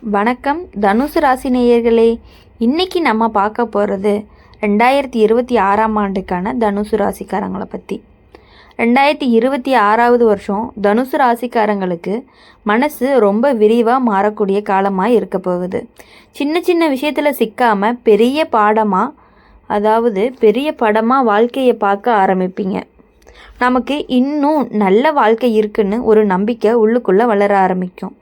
வணக்கம் தனுசு ராசி நேயர்களே. இன்னைக்கு நம்ம பார்க்க போகிறது 2026ஆம் ஆண்டுக்கான தனுசு ராசிக்காரங்களை பற்றி. 2026வது வருஷம் தனுசு ராசிக்காரங்களுக்கு மனசு ரொம்ப விரிவாக மாறக்கூடிய காலமாக இருக்க போகுது. சின்ன சின்ன விஷயத்தில் சிக்காமல் பெரிய படமாக வாழ்க்கையை பார்க்க ஆரம்பிப்பீங்க. நமக்கு இன்னும் நல்ல வாழ்க்கை இருக்குன்னு ஒரு நம்பிக்கை உள்ளுக்குள்ளே வளர ஆரம்பிக்கும்.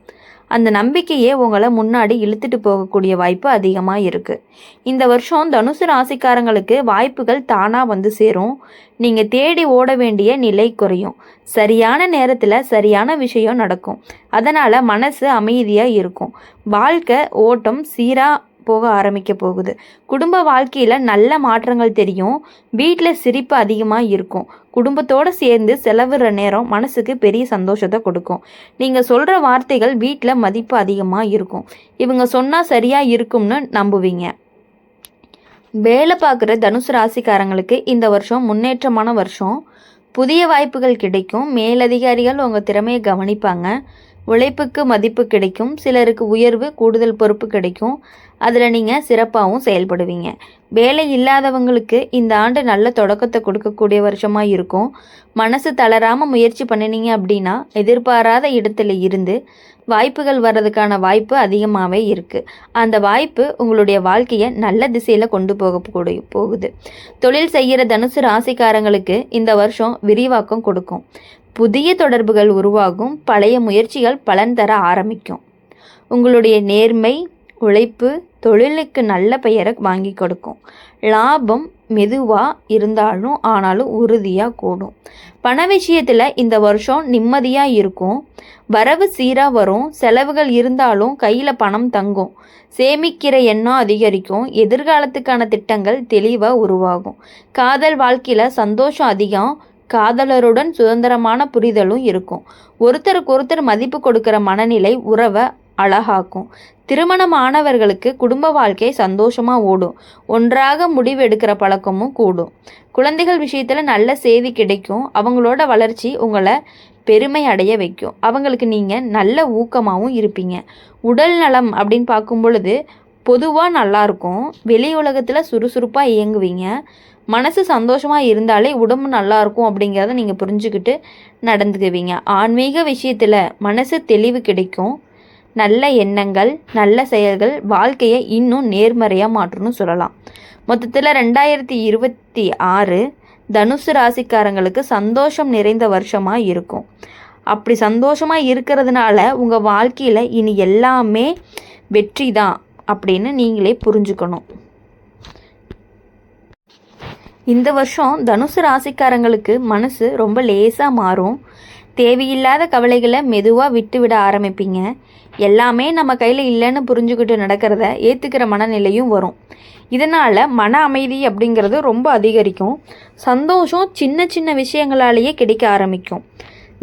அந்த நம்பிக்கையே உங்களை முன்னாடி இழுத்துட்டு போகக்கூடிய வாய்ப்பு அதிகமாக இருக்குது. இந்த வருஷம் தனுசு ராசிக்காரங்களுக்கு வாய்ப்புகள் தானாக வந்து சேரும். நீங்கள் தேடி ஓட வேண்டிய நிலை குறையும். சரியான நேரத்தில் சரியான விஷயம் நடக்கும். அதனால் மனசு அமைதியாக இருக்கும். வாழ்க்கை ஓட்டம் சீராக போக ஆரம்பிக்க போகுது. குடும்ப வாழ்க்கையில் நல்ல மாற்றங்கள் தெரியும். வீட்டில் சிரிப்பு அதிகமாக இருக்கும். குடும்பத்தோடு சேர்ந்து செலவிடுற நேரம் மனசுக்கு பெரிய சந்தோஷத்தை கொடுக்கும். நீங்கள் சொல்கிற வார்த்தைகள் வீட்டில் மதிப்பு அதிகமாக இருக்கும். இவங்க சொன்னால் சரியாக இருக்கும்னு நம்புவீங்க. வேலை பார்க்குற தனுசு ராசிக்காரங்களுக்கு இந்த வருஷம் முன்னேற்றமான வருஷம். புதிய வாய்ப்புகள் கிடைக்கும். மேலதிகாரிகள் உங்கள் திறமையை கவனிப்பாங்க. உழைப்புக்கு மதிப்பு கிடைக்கும். சிலருக்கு உயர்வு, கூடுதல் பொறுப்பு கிடைக்கும். அதில் நீங்கள் சிறப்பாகவும் செயல்படுவீங்க. வேலை இல்லாதவங்களுக்கு இந்த ஆண்டு நல்ல தொடக்கத்தை கொடுக்கக்கூடிய வருஷமாக இருக்கும். மனசு தளராமல் முயற்சி பண்ணினீங்க அப்படின்னா எதிர்பாராத இடத்துல இருந்து வாய்ப்புகள் வர்றதுக்கான வாய்ப்பு அதிகமாகவே இருக்குது. அந்த வாய்ப்பு உங்களுடைய வாழ்க்கையை நல்ல திசையில் கொண்டு போகுது. தொழில் செய்கிற தனுசு ராசிக்காரங்களுக்கு இந்த வருஷம் விரிவாக்கம் கொடுக்கும். புதிய தொடர்புகள் உருவாகும். பழைய முயற்சிகள் பலன் தர ஆரம்பிக்கும். உங்களுடைய நேர்மை, உழைப்பு தொழிலுக்கு நல்ல பெயரை வாங்கி கொடுக்கும். லாபம் மெதுவாக ஆனாலும் உறுதியாக கூடும். பண விஷயத்தில் இந்த வருஷம் நிம்மதியாக இருக்கும். வரவு சீராக வரும். செலவுகள் இருந்தாலும் கையில் பணம் தங்கும். சேமிக்கிற எண்ணம் அதிகரிக்கும். எதிர்காலத்துக்கான திட்டங்கள் தெளிவாக உருவாகும். காதல் வாழ்க்கையில் சந்தோஷம் அதிகம். காதலருடன் சுதந்திரமான புரிதலும் இருக்கும். ஒருத்தருக்கு ஒருத்தர் மதிப்பு கொடுக்கிற மனநிலை உறவை அழகாக்கும். திருமணமானவர்களுக்கு குடும்ப வாழ்க்கை சந்தோஷமாக ஓடும். ஒன்றாக முடிவு எடுக்கிற பழக்கமும் கூடும். குழந்தைகள் விஷயத்தில் நல்ல செய்தி கிடைக்கும். அவங்களோட வளர்ச்சி உங்களை பெருமை அடைய வைக்கும். அவங்களுக்கு நீங்கள் நல்ல ஊக்கமாகவும் இருப்பீங்க. உடல் நலம் அப்படின்னு பார்க்கும் பொழுது பொதுவாக நல்லாயிருக்கும். வெளி உலகத்தில் சுறுசுறுப்பாக இயங்குவீங்க. மனசு சந்தோஷமாக இருந்தாலே உடம்பு நல்லாயிருக்கும் அப்படிங்கிறத நீங்கள் புரிஞ்சுக்கிட்டு நடந்துக்குவீங்க. ஆன்மீக விஷயத்தில் மனசு தெளிவு கிடைக்கும். நல்ல எண்ணங்கள், நல்ல செயல்கள் வாழ்க்கையை இன்னும் நேர்மறையாக மாற்றணும்னு சொல்லலாம். மொத்தத்தில் 2026 தனுசு ராசிக்காரங்களுக்கு சந்தோஷம் நிறைந்த வருஷமாக இருக்கும். அப்படி சந்தோஷமாக இருக்கிறதுனால உங்கள் வாழ்க்கையில் இனி எல்லாமே வெற்றி தான் அப்படின்னு நீங்களே புரிஞ்சுக்கணும். இந்த வருஷம் தனுசு ராசிக்காரங்களுக்கு மனசு ரொம்ப லேசாக மாறும். தேவையில்லாத கவலைகளை மெதுவாக விட ஆரம்பிப்பீங்க. எல்லாமே நம்ம கையில் இல்லைன்னு புரிஞ்சுக்கிட்டு நடக்கிறத ஏற்றுக்கிற மனநிலையும் வரும். இதனால் மன அமைதி அப்படிங்கிறது ரொம்ப அதிகரிக்கும். சந்தோஷம் சின்ன சின்ன விஷயங்களாலேயே கிடைக்க ஆரம்பிக்கும்.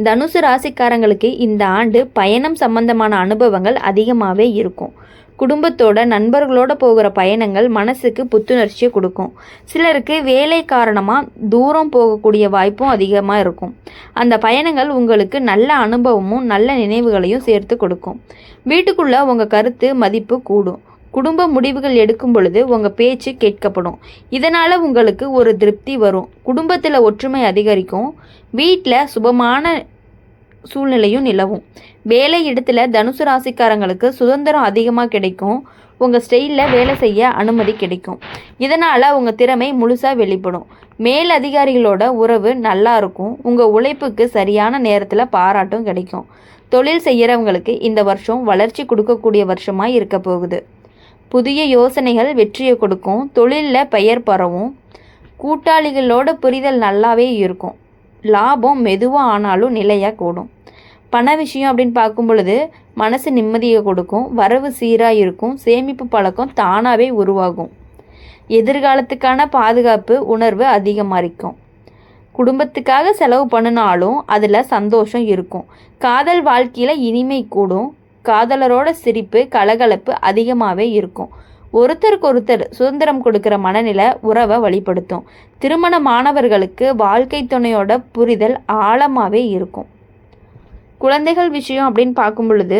தனுசு ராசிக்காரங்களுக்கு இந்த ஆண்டு பயணம் சம்பந்தமான அனுபவங்கள் அதிகமாகவே இருக்கும். குடும்பத்தோட நண்பர்களோட போகிற பயணங்கள் மனசுக்கு புத்துணர்ச்சியை கொடுக்கும். சிலருக்கு வேலை காரணமாக தூரம் போகக்கூடிய வாய்ப்பும் அதிகமாக இருக்கும். அந்த பயணங்கள் உங்களுக்கு நல்ல அனுபவமும் நல்ல நினைவுகளையும் சேர்த்து கொடுக்கும். வீட்டுக்குள்ளே உங்கள் கருத்து மதிப்பு கூடும். குடும்ப முடிவுகள் எடுக்கும் பொழுது உங்கள் பேச்சு கேட்கப்படும். இதனால் உங்களுக்கு ஒரு திருப்தி வரும். குடும்பத்தில் ஒற்றுமை அதிகரிக்கும். வீட்டில் சுபமான சூழ்நிலையும் நிலவும். வேலை இடத்துல தனுசு ராசிக்காரங்களுக்கு சுதந்திரம் அதிகமாக கிடைக்கும். உங்கள் ஸ்டைலில் வேலை செய்ய அனுமதி கிடைக்கும். இதனால் உங்கள் திறமை முழுசாக வெளிப்படும். மேல் அதிகாரிகளோட உறவு நல்லா இருக்கும். உங்கள் உழைப்புக்கு சரியான நேரத்தில் பாராட்டும் கிடைக்கும். தொழில் செய்கிறவங்களுக்கு இந்த வருஷம் வளர்ச்சி கொடுக்கக்கூடிய வருஷமாக இருக்க போகுது. புதிய யோசனைகள் வெற்றியை கொடுக்கும். தொழிலில் பெயர் பரவும். கூட்டாளிகளோட புரிதல் நல்லாவே இருக்கும். லாபம் மெதுவாக ஆனாலும் நிலையாக கூடும். பண விஷயம் அப்படின்னு பார்க்கும் பொழுது மனசு நிம்மதியை கொடுக்கும். வரவு சீராக இருக்கும். சேமிப்பு பழக்கம் தானாகவே உருவாகும். எதிர்காலத்துக்கான பாதுகாப்பு உணர்வு அதிகமாக இருக்கும். குடும்பத்துக்காக செலவு பண்ணினாலும் அதில் சந்தோஷம் இருக்கும். காதல் வாழ்க்கையில் இனிமை கூடும். காதலரோட சிரிப்பு கலகலப்பு அதிகமாகவே இருக்கும். ஒருத்தருக்கு ஒருத்தர் சுதந்திரம் கொடுக்கிற மனநிலை உறவை வழிபடுத்தும். திருமணமானவர்களுக்கு வாழ்க்கை துணையோட புரிதல் ஆழமாகவே இருக்கும். குழந்தைகள் விஷயம் அப்படின்னு பார்க்கும் பொழுது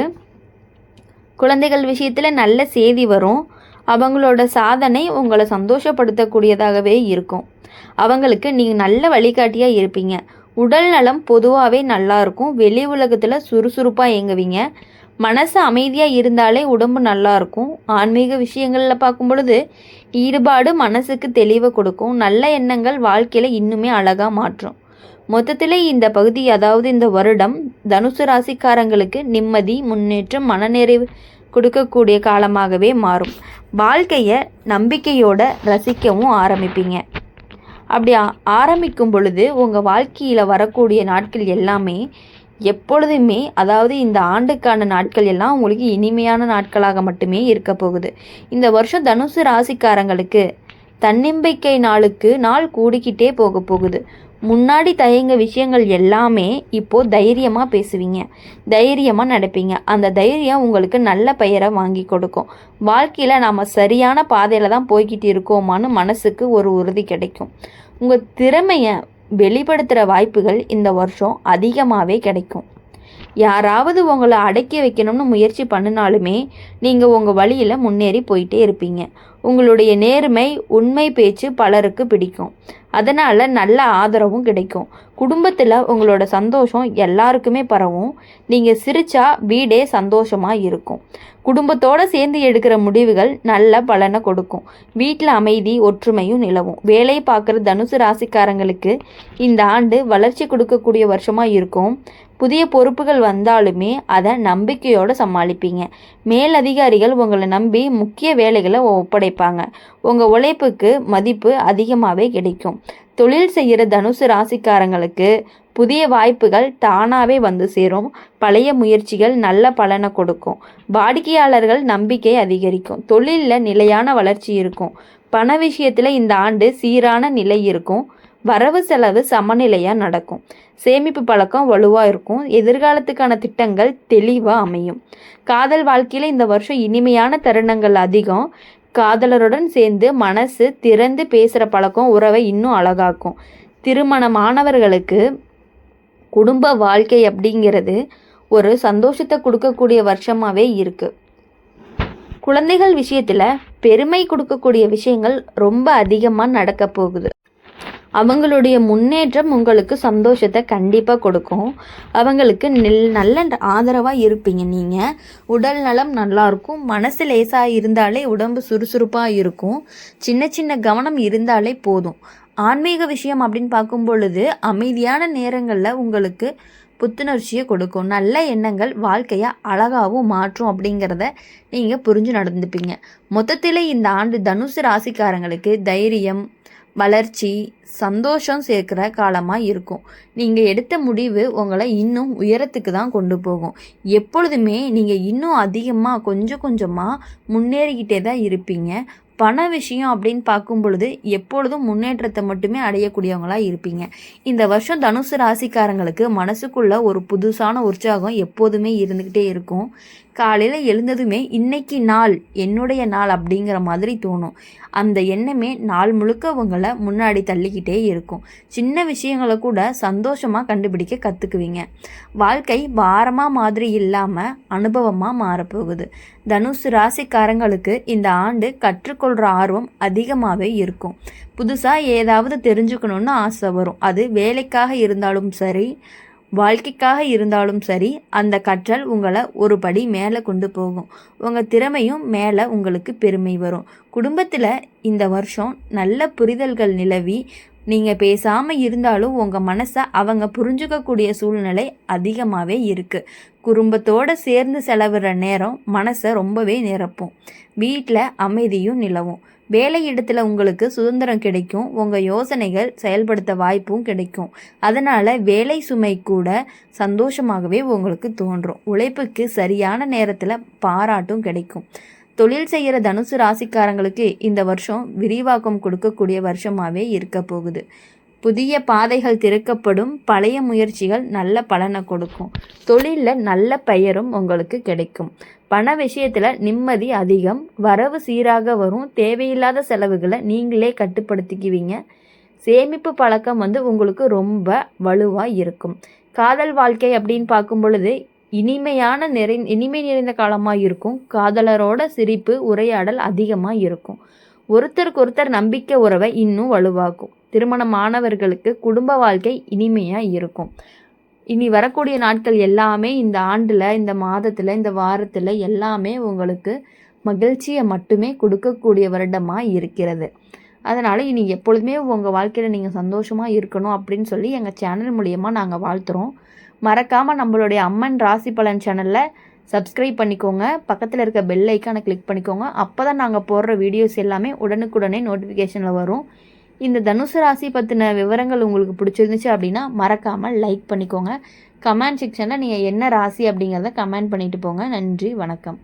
குழந்தைகள் விஷயத்தில் நல்ல செய்தி வரும். அவங்களோட சாதனை உங்களை சந்தோஷப்படுத்தக்கூடியதாகவே இருக்கும். அவங்களுக்கு நீங்கள் நல்ல வழிகாட்டியாக இருப்பீங்க. உடல் நலம் பொதுவாகவே நல்லா இருக்கும். வெளி உலகத்தில் சுறுசுறுப்பாக இயங்குவீங்க. மனசு அமைதியாக இருந்தாலே உடம்பு நல்லா இருக்கும். ஆன்மீக விஷயங்களில் பார்க்கும் பொழுது ஈடுபாடு மனசுக்கு தெளிவை கொடுக்கும். நல்ல எண்ணங்கள் வாழ்க்கையில் இன்னுமே அழகாக மாற்றும். மொத்தத்தில் இந்த பகுதி, அதாவது இந்த வருடம் தனுசு ராசிக்காரங்களுக்கு நிம்மதி, முன்னேற்றம், மனநிறைவு கொடுக்கக்கூடிய காலமாகவே மாறும். வாழ்க்கையை நம்பிக்கையோட ரசிக்கவும் ஆரம்பிப்பீங்க. அப்படி ஆரம்பிக்கும் பொழுது உங்கள் வாழ்க்கையில் வரக்கூடிய நாட்கள் எல்லாமே எப்பொழுதுமே, அதாவது இந்த ஆண்டுக்கான நாட்கள் எல்லாம் உங்களுக்கு இனிமையான நாட்களாக மட்டுமே இருக்க போகுது. இந்த வருஷம் தனுசு ராசிக்காரங்களுக்கு தன்னம்பிக்கை நாளுக்கு நாள் கூடிக்கிட்டே போக போகுது. முன்னாடி தயங்க விஷயங்கள் எல்லாமே இப்போது தைரியமாக பேசுவீங்க, தைரியமாக நடப்பீங்க. அந்த தைரியம் உங்களுக்கு நல்ல பெயரை வாங்கி கொடுக்கும். வாழ்க்கையில் நாம் சரியான பாதையில் தான் போய்கிட்டு இருக்கோமான்னு மனசுக்கு ஒரு உறுதி கிடைக்கும். உங்கள் திறமையை வெளிப்படுத்துகிற வாய்ப்புகள் இந்த வருஷம் அதிகமாகவே கிடைக்கும். யாராவது உங்களை அடக்கி வைக்கணும்னு முயற்சி பண்ணினாலுமே நீங்கள் உங்கள் வழியில் முன்னேறி போயிட்டே இருப்பீங்க. உங்களுடைய நேர்மை, உண்மை பேச்சு பலருக்கு பிடிக்கும். அதனால் நல்ல ஆதரவும் கிடைக்கும். குடும்பத்தில் உங்களோட சந்தோஷம் எல்லாருக்குமே பரவும். நீங்கள் சிரிச்சா வீடே சந்தோஷமாக இருக்கும். குடும்பத்தோடு சேர்ந்து எடுக்கிற முடிவுகள் நல்ல பலனை கொடுக்கும். வீட்டில் அமைதி, ஒற்றுமையும் நிலவும். வேலை பார்க்குற தனுசு ராசிக்காரங்களுக்கு இந்த ஆண்டு வளர்ச்சி கொடுக்கக்கூடிய வருஷமாக இருக்கும். புதிய பொறுப்புகள் வந்தாலுமே அதை நம்பிக்கையோடு சமாளிப்பீங்க. மேலதிகாரிகள் உங்களை நம்பி முக்கிய வேலைகளை ஒப்படைப்பாங்க. உங்கள் உழைப்புக்கு மதிப்பு அதிகமாகவே கிடைக்கும். தொழில் செய்கிற தனுசு ராசிக்காரங்களுக்கு புதிய வாய்ப்புகள் தானாகவே வந்து சேரும். பழைய முயற்சிகள் நல்ல பலனை கொடுக்கும். வாடிக்கையாளர்கள் நம்பிக்கை அதிகரிக்கும். தொழிலில் நிலையான வளர்ச்சி இருக்கும். பண விஷயத்தில் இந்த ஆண்டு சீரான நிலை இருக்கும். வரவு செலவு சமநிலையாக நடக்கும். சேமிப்பு பழக்கம் வலுவாக இருக்கும். எதிர்காலத்துக்கான திட்டங்கள் தெளிவாக அமையும். காதல் வாழ்க்கையில் இந்த வருஷம் இனிமையான தருணங்கள் அதிகம். காதலருடன் சேர்ந்து மனசு திறந்து பேசுகிற பழக்கம் உறவை இன்னும் அழகாக்கும். திருமணமானவர்களுக்கு குடும்ப வாழ்க்கை அப்படிங்கிறது ஒரு சந்தோஷத்தை கொடுக்கக்கூடிய வருஷமாகவே இருக்குது. குழந்தைகள் விஷயத்தில் பெருமை கொடுக்கக்கூடிய விஷயங்கள் ரொம்ப அதிகமாக நடக்க போகுது. அவங்களுடைய முன்னேற்றம் உங்களுக்கு சந்தோஷத்தை கண்டிப்பாக கொடுக்கும். அவங்களுக்கு நல்ல ஆதரவாக இருப்பீங்க. நீங்கள் உடல் நலம் நல்லாயிருக்கும். மனசு லேசாக இருந்தாலே உடம்பு சுறுசுறுப்பாக இருக்கும். சின்ன சின்ன கவனம் இருந்தாலே போதும். ஆன்மீக விஷயம் அப்படின்னு பார்க்கும் பொழுது அமைதியான நேரங்களில் உங்களுக்கு புத்துணர்ச்சியை கொடுக்கும். நல்ல எண்ணங்கள் வாழ்க்கையை அழகாகவும் மாற்றும் அப்படிங்கிறத நீங்கள் புரிஞ்சு நடந்துப்பீங்க. மொத்தத்தில் இந்த ஆண்டு தனுசு ராசிக்காரங்களுக்கு தைரியம், வளர்ச்சி, சந்தோஷம் சேர்க்குற காலமாக இருக்கும். நீங்கள் எடுத்த முடிவு உங்களை இன்னும் உயரத்துக்கு தான் கொண்டு போகும். எப்பொழுதுமே நீங்கள் இன்னும் அதிகமாக கொஞ்சம் கொஞ்சமாக முன்னேறிக்கிட்டே தான் இருப்பீங்க. பண விஷயம் அப்படின்னு பார்க்கும் பொழுது எப்பொழுதும் முன்னேற்றத்தை மட்டுமே அடையக்கூடியவங்களாக இருப்பீங்க. இந்த வருஷம் தனுசு ராசிக்காரங்களுக்கு மனசுக்குள்ள ஒரு புதுசான உற்சாகம் எப்போதுமே இருந்துக்கிட்டே இருக்கும். காலையில் எழுந்ததுமே இன்னைக்கு நாள் என்னுடைய நாள் அப்படிங்கிற மாதிரி தோணும். அந்த எண்ணமே நாள் முழுக்க உங்களை முன்னாடி தள்ளிக்கிட்டே இருக்கும். சின்ன விஷயங்களை கூட சந்தோஷமாக கண்டுபிடிக்க கற்றுக்குவீங்க. வாழ்க்கை பாரமாக மாதிரி இல்லாமல் அனுபவமாக மாறப்போகுது. தனுசு ராசிக்காரங்களுக்கு இந்த ஆண்டு கற்றுக்கொள்கிற ஆர்வம் அதிகமாகவே இருக்கும். புதுசாக ஏதாவது தெரிஞ்சுக்கணுன்னு ஆசை வரும். அது வேலைக்காக இருந்தாலும் சரி, வாழ்க்கைக்காக இருந்தாலும் சரி, அந்த கற்றல் உங்களை ஒரு படி மேலே கொண்டு போகும். உங்கள் திறமையும் மேலே உங்களுக்கு பெருமை வரும். குடும்பத்தில் இந்த வருஷம் நல்ல புரிதல்கள் நிலவி நீங்கள் பேசாமல் இருந்தாலும் உங்கள் மனசை அவங்க புரிஞ்சுக்கக்கூடிய சூழ்நிலை அதிகமாகவே இருக்குது. குடும்பத்தோடு சேர்ந்து செலவிடுற நேரம் மனசை ரொம்பவே நிரப்பும். வீட்டில் அமைதியும் நிலவும். வேலை இடத்துல உங்களுக்கு சுதந்திரம் கிடைக்கும். உங்கள் யோசனைகள் செயல்படுத்த வாய்ப்பும் கிடைக்கும். அதனால் வேலை சுமை கூட சந்தோஷமாகவே உங்களுக்கு தோன்றும். உழைப்புக்கு சரியான நேரத்தில் பாராட்டும் கிடைக்கும். தொழில் செய்கிற தனுசு ராசிக்காரங்களுக்கு இந்த வருஷம் விரிவாக்கம் கொடுக்கக்கூடிய வருஷமாகவே இருக்க போகுது. புதிய பாதைகள் திறக்கப்படும். பழைய முயற்சிகள் நல்ல பலனை கொடுக்கும். தொழிலில் நல்ல பெயரும் உங்களுக்கு கிடைக்கும். பண விஷயத்தில் நிம்மதி அதிகம். வரவு சீராக வரும். தேவையில்லாத செலவுகளை நீங்களே கட்டுப்படுத்திக்குவீங்க. சேமிப்பு பழக்கம் உங்களுக்கு ரொம்ப வலுவாக இருக்கும். காதல் வாழ்க்கை அப்படின்னு பார்க்கும் பொழுது இனிமை நிறைந்த காலமாக இருக்கும். காதலரோட சிரிப்பு உரையாடல் அதிகமாக இருக்கும். ஒருத்தருக்கு ஒருத்தர் நம்பிக்கை உறவை இன்னும் வலுவாக்கும். திருமணமானவர்களுக்கு குடும்ப வாழ்க்கை இனிமையாக இருக்கும். இனி வரக்கூடிய நாட்கள் எல்லாமே இந்த ஆண்டில், இந்த மாதத்தில், இந்த வாரத்தில் எல்லாமே உங்களுக்கு மகிழ்ச்சியை மட்டுமே கொடுக்கக்கூடிய வருடமாக இருக்கிறது. அதனால் இனி எப்பொழுதுமே உங்கள் வாழ்க்கையில் நீங்கள் சந்தோஷமாக இருக்கணும் அப்படின்னு சொல்லி எங்கள் சேனல் மூலியமாக நாங்கள் வாழ்த்துறோம். மறக்காமல் நம்மளுடைய அம்மன் ராசி பலன் சேனலில் சப்ஸ்கிரைப் பண்ணிக்கோங்க. பக்கத்தில் இருக்க பெல் ஐக்கானை கிளிக் பண்ணிக்கோங்க. அப்போ தான் நாங்கள் போடுற வீடியோஸ் எல்லாமே உடனுக்குடனே நோட்டிஃபிகேஷனில் வரும். இந்த தனுசு ராசி பற்றின விவரங்கள் உங்களுக்கு பிடிச்சிருந்துச்சு அப்படின்னா மறக்காமல் லைக் பண்ணிக்கோங்க. கமெண்ட் செக்ஷனில் நீங்கள் என்ன ராசி அப்படிங்கிறத கமெண்ட் பண்ணிட்டு போங்க. நன்றி, வணக்கம்.